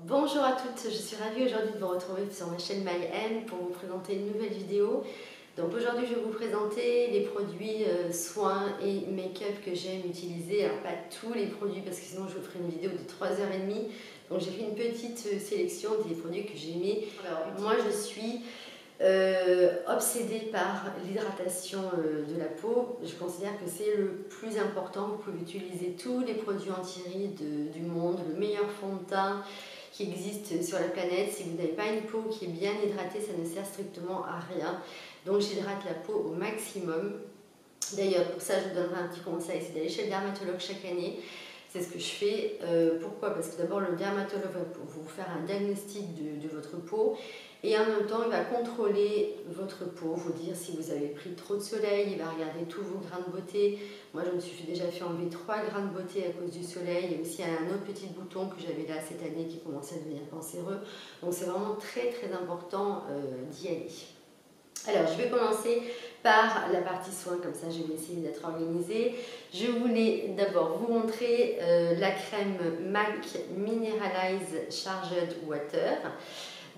Bonjour à toutes, je suis ravie aujourd'hui de vous retrouver sur ma chaîne MyM pour vous présenter une nouvelle vidéo. Donc aujourd'hui je vais vous présenter les produits soins et make-up que j'aime utiliser. Alors pas tous les produits parce que sinon je vous ferai une vidéo de 3h30. Donc j'ai fait une petite sélection des produits que j'aimais. Alors moi je suis obsédée par l'hydratation de la peau. Je considère que c'est le plus important. Vous pouvez utiliser tous les produits anti-rides du monde, le meilleur fond de teint qui existe sur la planète. Si vous n'avez pas une peau qui est bien hydratée, ça ne sert strictement à rien. Donc j'hydrate la peau au maximum. D'ailleurs, pour ça, je vous donnerai un petit conseil, c'est d'aller chez le dermatologue chaque année. C'est ce que je fais. Pourquoi? Parce que d'abord, le dermatologue va vous faire un diagnostic de votre peau et en même temps, il va contrôler votre peau, vous dire si vous avez pris trop de soleil, il va regarder tous vos grains de beauté. Moi, je me suis déjà fait enlever 3 grains de beauté à cause du soleil et aussi un autre petit bouton que j'avais là cette année qui commençait à devenir cancéreux. Donc, c'est vraiment très très important d'y aller. Alors, je vais commencer par la partie soins, comme ça je vais essayer d'être organisée. Je voulais d'abord vous montrer la crème MAC Mineralize Charged Water.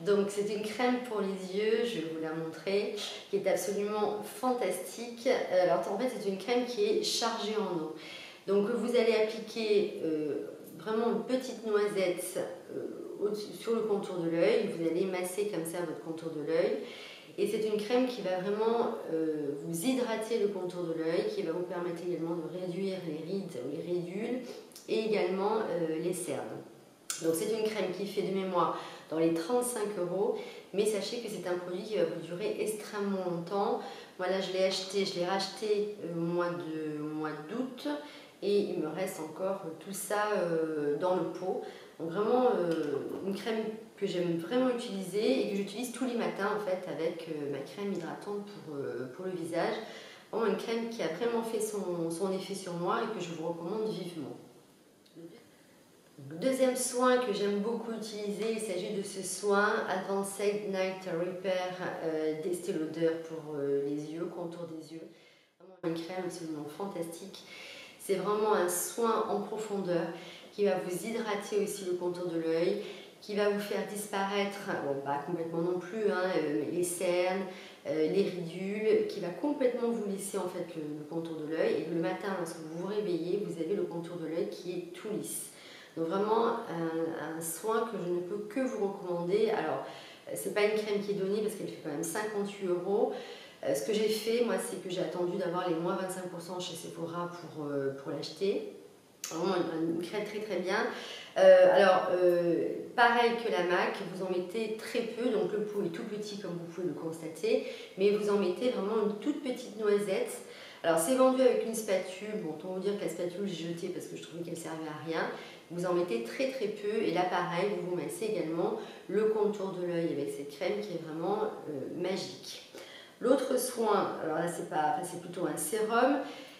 Donc c'est une crème pour les yeux, je vais vous la montrer, qui est absolument fantastique. Alors en fait c'est une crème qui est chargée en eau. Donc vous allez appliquer vraiment une petite noisette sur le contour de l'œil, vous allez masser comme ça votre contour de l'œil. Et c'est une crème qui va vraiment vous hydrater le contour de l'œil, qui va vous permettre également de réduire les rides ou les ridules et également les cernes. Donc c'est une crème qui fait de mémoire dans les 35 €, mais sachez que c'est un produit qui va vous durer extrêmement longtemps. Moi là je l'ai racheté au mois d'août et il me reste encore tout ça dans le pot. Donc vraiment une crème que j'aime vraiment utiliser et que j'utilise tous les matins en fait avec ma crème hydratante pour le visage. Vraiment une crème qui a vraiment fait son effet sur moi et que je vous recommande vivement. Le deuxième soin que j'aime beaucoup utiliser, il s'agit de ce soin Advanced Night Repair d'Estée Lauder pour les yeux, contour des yeux. Vraiment une crème absolument fantastique. C'est vraiment un soin en profondeur qui va vous hydrater aussi le contour de l'œil, qui va vous faire disparaître, bon pas complètement non plus, les cernes, les ridules, qui va complètement vous lisser en fait le contour de l'œil. Et le matin, lorsque vous vous réveillez, vous avez le contour de l'œil qui est tout lisse. Donc vraiment un soin que je ne peux que vous recommander. Alors c'est pas une crème qui est donnée parce qu'elle fait quand même 58 €. Ce que j'ai fait moi c'est que j'ai attendu d'avoir les moins 25% chez Sephora pour l'acheter. Vraiment une crème très très bien. Pareil que la MAC, vous en mettez très peu, donc le pot est tout petit comme vous pouvez le constater, mais vous en mettez vraiment une toute petite noisette. Alors c'est vendu avec une spatule, bon autant vous dire que la spatule j'ai jeté parce que je trouvais qu'elle servait à rien. Vous en mettez très très peu et là pareil, vous massez également le contour de l'œil avec cette crème qui est vraiment magique. L'autre soin, alors là c'est plutôt un sérum.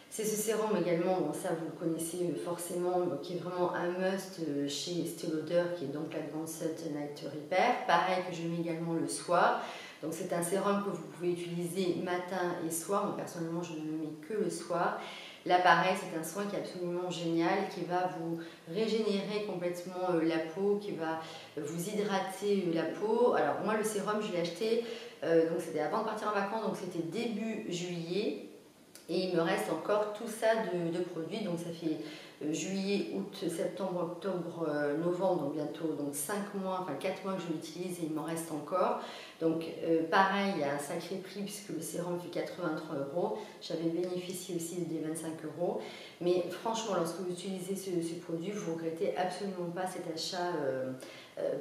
C'est ce sérum également, bon, ça vous le connaissez forcément, qui est vraiment un must chez Estée Lauder, qui est donc l'Advanced Night Repair. Pareil que je mets également le soir. Donc c'est un sérum que vous pouvez utiliser matin et soir. Moi personnellement je ne le mets que le soir. Là pareil, c'est un soin qui est absolument génial, qui va vous régénérer complètement la peau, qui va vous hydrater la peau. Alors moi le sérum je l'ai acheté, donc c'était avant de partir en vacances, donc c'était début juillet. Et il me reste encore tout ça de produits, donc ça fait juillet, août, septembre, octobre, novembre, donc bientôt donc 5 mois, enfin 4 mois que je l'utilise et il m'en reste encore. Donc pareil, il y a un sacré prix puisque le sérum fait 83 €. J'avais bénéficié aussi des 25 €. Mais franchement, lorsque vous utilisez ce produit, vous ne regrettez absolument pas cet achat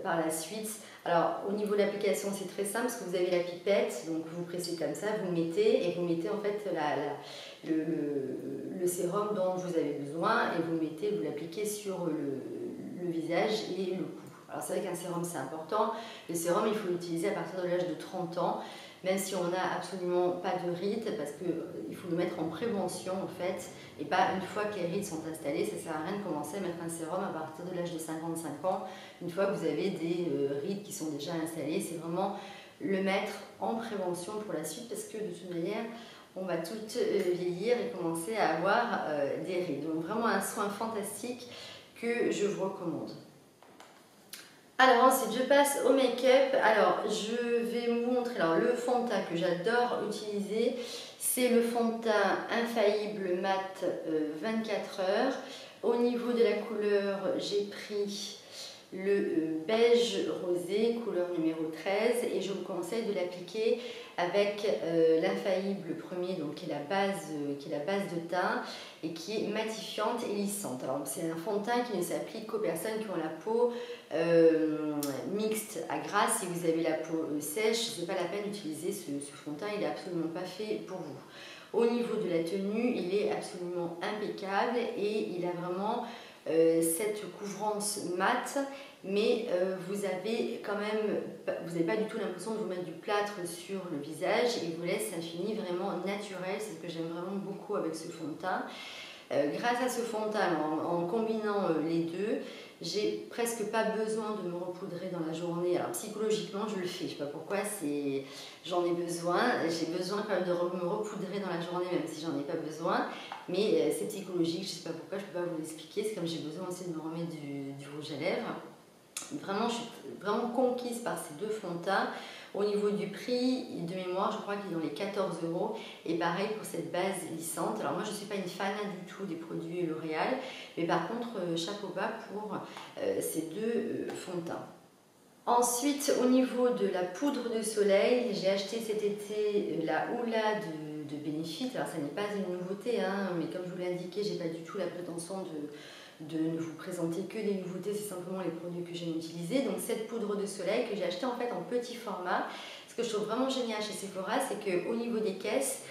par la suite. Alors au niveau de l'application, c'est très simple parce que vous avez la pipette, donc vous pressez comme ça, vous mettez et vous mettez en fait le sérum dont vous avez besoin et vous l'appliquez sur le visage et le cou. Alors c'est vrai qu'un sérum c'est important, le sérum il faut l'utiliser à partir de l'âge de 30 ans, même si on n'a absolument pas de rides, parce qu'il faut le mettre en prévention en fait, et pas une fois que les rides sont installées. Ça ne sert à rien de commencer à mettre un sérum à partir de l'âge de 55 ans, une fois que vous avez des rides qui sont déjà installées. C'est vraiment le mettre en prévention pour la suite, parce que de toute manière, on va toutes vieillir et commencer à avoir des rides. Donc vraiment un soin fantastique que je vous recommande. Alors ensuite je passe au make-up. Alors je vais vous montrer le fond de teint que j'adore utiliser. C'est le fond de teint Infaillible Mat 24 heures. Au niveau de la couleur, j'ai pris le beige rosé, couleur numéro 13, et je vous conseille de l'appliquer avec l'infaillible premier, donc qui est la base de teint et qui est matifiante et lissante. Alors c'est un fond de teint qui ne s'applique qu'aux personnes qui ont la peau mixte à grasse. Si vous avez la peau sèche, ce n'est pas la peine d'utiliser ce fond de teint, il n'est absolument pas fait pour vous. Au niveau de la tenue, il est absolument impeccable et il a vraiment cette couvrance mate, mais vous avez quand même, vous n'avez pas du tout l'impression de vous mettre du plâtre sur le visage, et il vous laisse un fini vraiment naturel. C'est ce que j'aime vraiment beaucoup avec ce fond de teint. Grâce à ce fond de teint, en combinant les deux, j'ai presque pas besoin de me repoudrer dans la journée. Alors psychologiquement je le fais, je sais pas pourquoi, j'en ai besoin. J'ai besoin quand même de me repoudrer dans la journée même si j'en ai pas besoin. Mais c'est psychologique, je sais pas pourquoi, je peux pas vous l'expliquer. C'est comme j'ai besoin aussi de me remettre du rouge à lèvres. Vraiment, je suis vraiment conquise par ces deux fonds de teint. Au niveau du prix, de mémoire, je crois qu'il est dans les 14 €. Et pareil pour cette base lissante. Alors moi, je ne suis pas une fan du tout des produits L'Oréal. Mais par contre, chapeau bas pour ces deux fonds de teint. Ensuite, au niveau de la poudre de soleil, j'ai acheté cet été la Hoola de Benefit. Alors ça n'est pas une nouveauté, mais comme je vous l'ai indiqué, je n'ai pas du tout la prétention de ne vous présenter que des nouveautés, c'est simplement les produits que j'aime utiliser. Donc cette poudre de soleil que j'ai achetée en fait en petit format. Ce que je trouve vraiment génial chez Sephora, c'est qu'au niveau des caisses,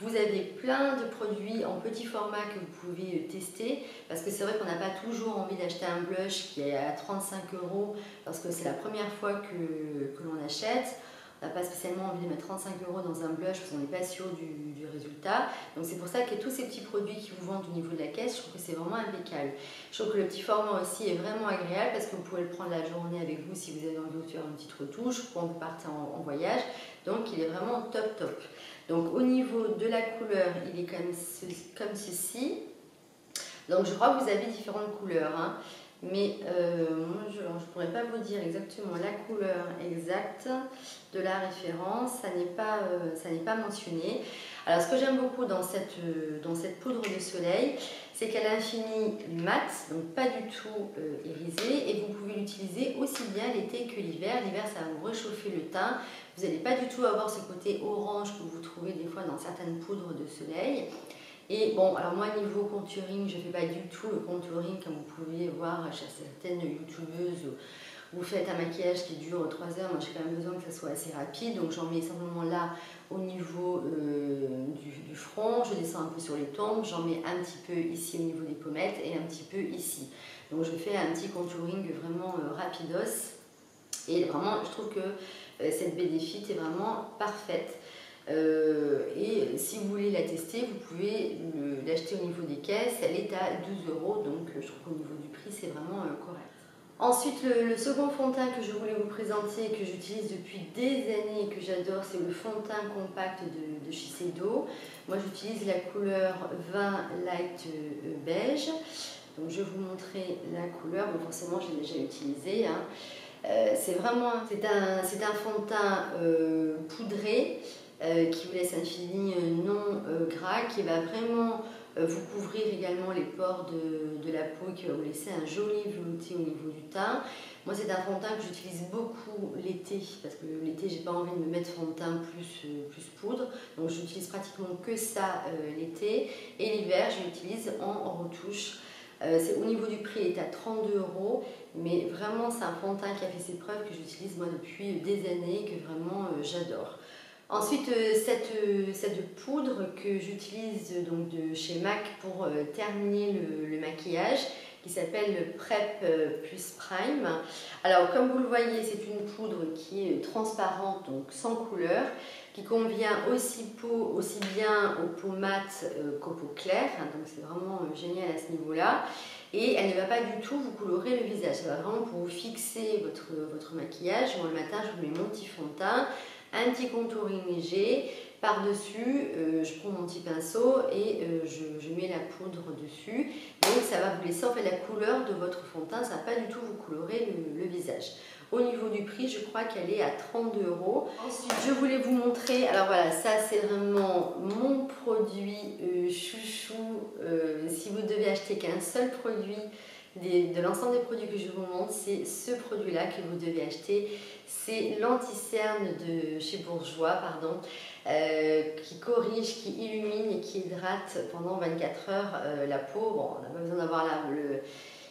vous avez plein de produits en petit format que vous pouvez tester, parce que c'est vrai qu'on n'a pas toujours envie d'acheter un blush qui est à 35 € parce que c'est la première fois que l'on achète. On n'a pas spécialement envie de mettre 35 € dans un blush parce qu'on n'est pas sûr du résultat. Donc c'est pour ça que tous ces petits produits qui vous vendent au niveau de la caisse, je trouve que c'est vraiment impeccable. Je trouve que le petit format aussi est vraiment agréable parce que vous pouvez le prendre la journée avec vous si vous avez envie de faire une petite retouche quand vous partez en voyage. Donc il est vraiment top top. Donc au niveau de la couleur, il est comme ceci. Donc je crois que vous avez différentes couleurs, mais moi je ne pourrais pas vous dire exactement la couleur exacte de la référence, ça n'est pas mentionné. Alors ce que j'aime beaucoup dans cette poudre de soleil, c'est qu'elle a un fini mat, donc pas du tout irisé, et vous pouvez l'utiliser aussi bien l'été que l'hiver. L'hiver ça va vous réchauffer le teint, vous n'allez pas du tout avoir ce côté orange que vous trouvez des fois dans certaines poudres de soleil. Et bon, alors moi niveau contouring, je ne fais pas du tout le contouring comme vous pouvez voir chez certaines youtubeuses. Vous faites un maquillage qui dure 3 heures, moi j'ai quand même besoin que ça soit assez rapide, donc j'en mets simplement là au niveau du front, je descends un peu sur les tempes, j'en mets un petit peu ici au niveau des pommettes et un petit peu ici. Donc je fais un petit contouring vraiment rapidos, et vraiment je trouve que cette Benefit est vraiment parfaite. Et si vous voulez la tester, vous pouvez l'acheter au niveau des caisses, elle est à 12 €, donc je trouve qu'au niveau du prix c'est vraiment correct. Ensuite, le second fond de teint que je voulais vous présenter, que j'utilise depuis des années et que j'adore, c'est le fond de teint compact de Shiseido. Moi j'utilise la couleur 20 Light Beige, donc je vais vous montrer la couleur, bon, forcément je l'ai déjà utilisé. C'est un fond de teint poudré, qui vous laisse un fini non gras, qui va vraiment vous couvrir également les pores de la peau, qui va vous laisser un joli velouté au niveau du teint. Moi c'est un fond de teint que j'utilise beaucoup l'été, parce que l'été j'ai pas envie de me mettre fond de teint plus poudre, donc j'utilise pratiquement que ça l'été, et l'hiver je l'utilise en retouche. Au niveau du prix, il est à 32 €, mais vraiment c'est un fond de teint qui a fait ses preuves, que j'utilise moi depuis des années, que vraiment j'adore. Ensuite, cette poudre que j'utilise donc de chez MAC pour terminer le maquillage, qui s'appelle le Prep Plus Prime. Alors comme vous le voyez, c'est une poudre qui est transparente, donc sans couleur, qui convient aussi bien aux peaux mates qu'aux peaux claires, donc c'est vraiment génial à ce niveau-là. Et elle ne va pas du tout vous colorer le visage, ça va vraiment pour vous fixer votre maquillage. Moi le matin je vous mets mon petit fond de teint, un petit contouring léger, Par-dessus, je prends mon petit pinceau et je mets la poudre dessus. Donc ça va vous laisser en fait la couleur de votre fond de teint, ça ne va pas du tout vous colorer le visage. Au niveau du prix, je crois qu'elle est à 32 €. Ensuite, je voulais vous montrer, alors voilà, ça c'est vraiment mon produit chouchou. Si vous devez acheter qu'un seul produit de l'ensemble des produits que je vous montre, c'est ce produit-là que vous devez acheter. C'est l'anti-cerne de chez Bourjois, pardon, qui corrige, qui illumine et qui hydrate pendant 24 heures la peau. Bon, on n'a pas besoin d'avoir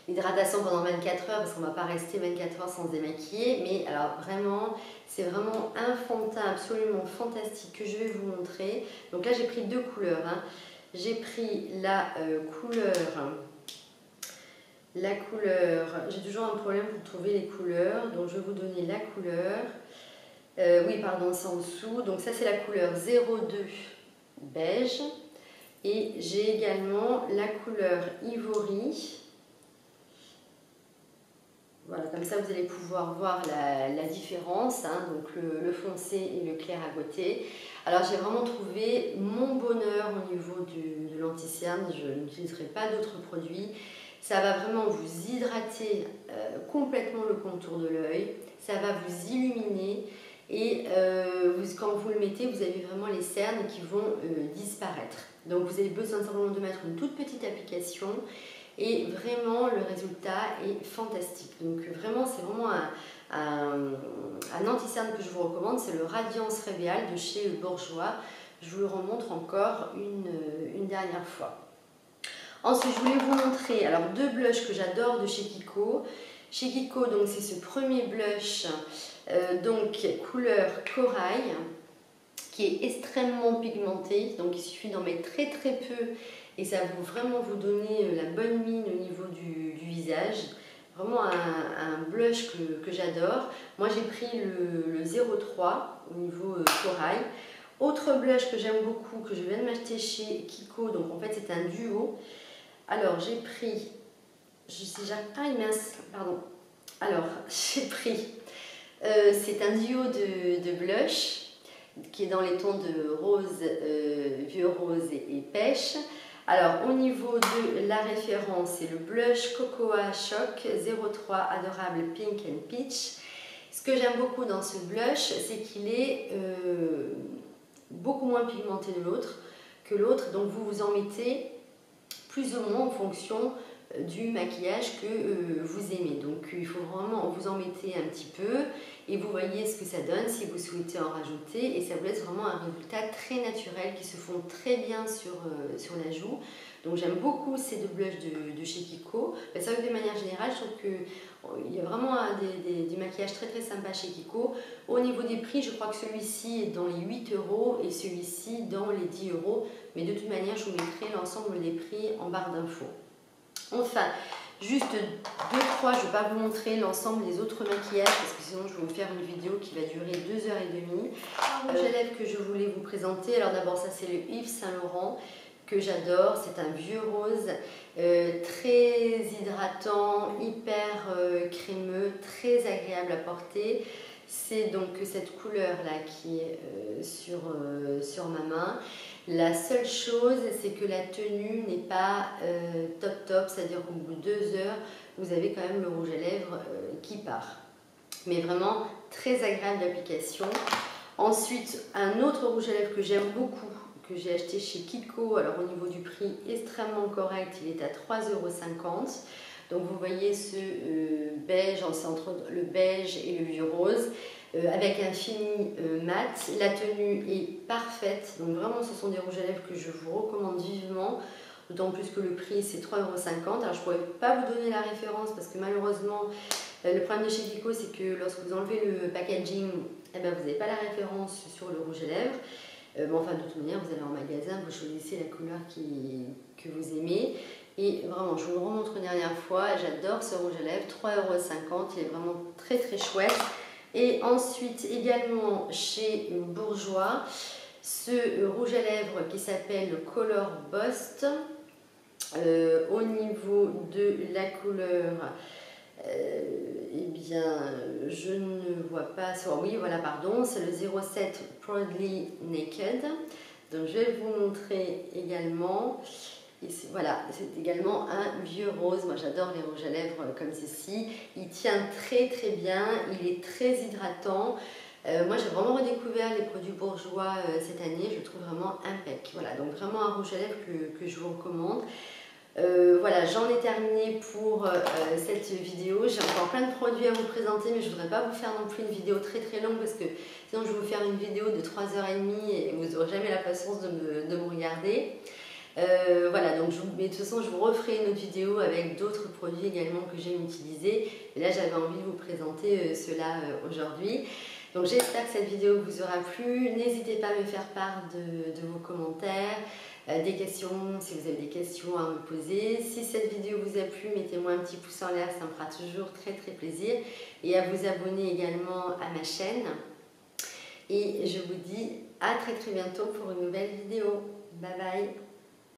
l'hydratation pendant 24 heures parce qu'on ne va pas rester 24 heures sans se démaquiller, mais alors vraiment, c'est vraiment un fond de teint absolument fantastique que je vais vous montrer. Donc là, j'ai pris deux couleurs, hein. J'ai pris la couleur, j'ai toujours un problème pour trouver les couleurs, donc je vais vous donner la couleur. Oui, pardon, c'est en dessous. Donc ça, c'est la couleur 02 beige. Et j'ai également la couleur Ivory. Voilà, comme ça, vous allez pouvoir voir la différence, hein, donc le foncé et le clair à côté. Alors, j'ai vraiment trouvé mon bonheur au niveau de l'anti-cerne. Je n'utiliserai pas d'autres produits. Ça va vraiment vous hydrater complètement le contour de l'œil. Ça va vous illuminer. Et quand vous le mettez, vous avez vraiment les cernes qui vont disparaître. Donc vous avez besoin simplement de mettre une toute petite application et vraiment le résultat est fantastique. Donc vraiment, c'est vraiment un anti-cerne que je vous recommande, c'est le Radiance Réveal de chez Bourjois. Je vous le remontre encore une dernière fois. Ensuite, je voulais vous montrer alors deux blushs que j'adore de chez Kiko. Chez Kiko, donc c'est ce premier blush, donc couleur corail, qui est extrêmement pigmenté. Donc il suffit d'en mettre très très peu et ça va vraiment vous donner la bonne mine au niveau du visage. Vraiment un blush que j'adore. Moi j'ai pris le 03 au niveau corail. Autre blush que j'aime beaucoup, que je viens de m'acheter chez Kiko, donc en fait c'est un duo. Alors j'ai pris, pardon. Alors j'ai pris, c'est un duo de blush qui est dans les tons de rose, vieux rose et pêche. Alors au niveau de la référence, c'est le blush Cocoa Choc 03 Adorable Pink and Peach. Ce que j'aime beaucoup dans ce blush, c'est qu'il est beaucoup moins pigmenté que l'autre, donc vous vous en mettez plus ou moins en fonction du maquillage que vous aimez. Donc il faut vraiment vous en mettez un petit peu et vous voyez ce que ça donne si vous souhaitez en rajouter, et ça vous laisse vraiment un résultat très naturel qui se fond très bien sur la joue. Donc j'aime beaucoup ces deux blushs de chez Kiko. C'est vrai que de manière générale, je trouve qu'il y a vraiment des maquillages très très sympas chez Kiko. Au niveau des prix, je crois que celui-ci est dans les 8 € et celui-ci dans les 10 €. Mais de toute manière, je vous mettrai l'ensemble des prix en barre d'infos. Enfin, juste trois, je ne vais pas vous montrer l'ensemble des autres maquillages parce que sinon je vais vous faire une vidéo qui va durer 2h30. Un rouge à lèvres que je voulais vous présenter. Alors d'abord, ça c'est le Yves Saint Laurent que j'adore. C'est un vieux rose très hydratant, hyper crémeux, très agréable à porter. C'est donc cette couleur là qui est sur ma main. La seule chose, c'est que la tenue n'est pas top, c'est-à-dire qu'au bout de 2 heures, vous avez quand même le rouge à lèvres qui part. Mais vraiment très agréable d'application. Ensuite, un autre rouge à lèvres que j'aime beaucoup, que j'ai acheté chez Kiko, alors au niveau du prix extrêmement correct, il est à 3,50 €. Donc vous voyez ce beige, c'est entre le beige et le vieux rose, avec un fini mat. La tenue est parfaite, donc vraiment ce sont des rouges à lèvres que je vous recommande vivement, d'autant plus que le prix c'est 3,50 €. Alors je ne pourrais pas vous donner la référence parce que malheureusement le problème de chez Kiko, c'est que lorsque vous enlevez le packaging, eh ben, vous n'avez pas la référence sur le rouge à lèvres. Mais enfin, de toute manière, vous allez en magasin, vous choisissez la couleur que vous aimez. Et vraiment, je vous le remontre une dernière fois, j'adore ce rouge à lèvres, 3,50 €, il est vraiment très très chouette. Et ensuite, également chez Bourjois, ce rouge à lèvres qui s'appelle Color Bust. Au niveau de la couleur, Eh bien, je ne vois pas... Oui, voilà, pardon, c'est le 07 Proudly Naked. Donc, je vais vous montrer également. Voilà, c'est également un vieux rose. Moi, j'adore les rouges à lèvres comme ceci. Il tient très très bien, il est très hydratant. Moi, j'ai vraiment redécouvert les produits bourgeois cette année. Je le trouve vraiment impec. Voilà, donc vraiment un rouge à lèvres que je vous recommande. Voilà, j'en ai terminé pour cette vidéo. J'ai encore plein de produits à vous présenter, mais je ne voudrais pas vous faire non plus une vidéo très très longue parce que sinon je vais vous faire une vidéo de 3h30 et vous n'aurez jamais la patience de me regarder. Voilà, donc mais de toute façon je vous referai une autre vidéo avec d'autres produits également que j'aime utiliser. Et là j'avais envie de vous présenter cela aujourd'hui. Donc j'espère que cette vidéo vous aura plu. N'hésitez pas à me faire part de vos commentaires, des questions, si vous avez des questions à me poser. Si cette vidéo vous a plu, mettez-moi un petit pouce en l'air, ça me fera toujours très très plaisir. Et à vous abonner également à ma chaîne. Et je vous dis à très très bientôt pour une nouvelle vidéo. Bye bye.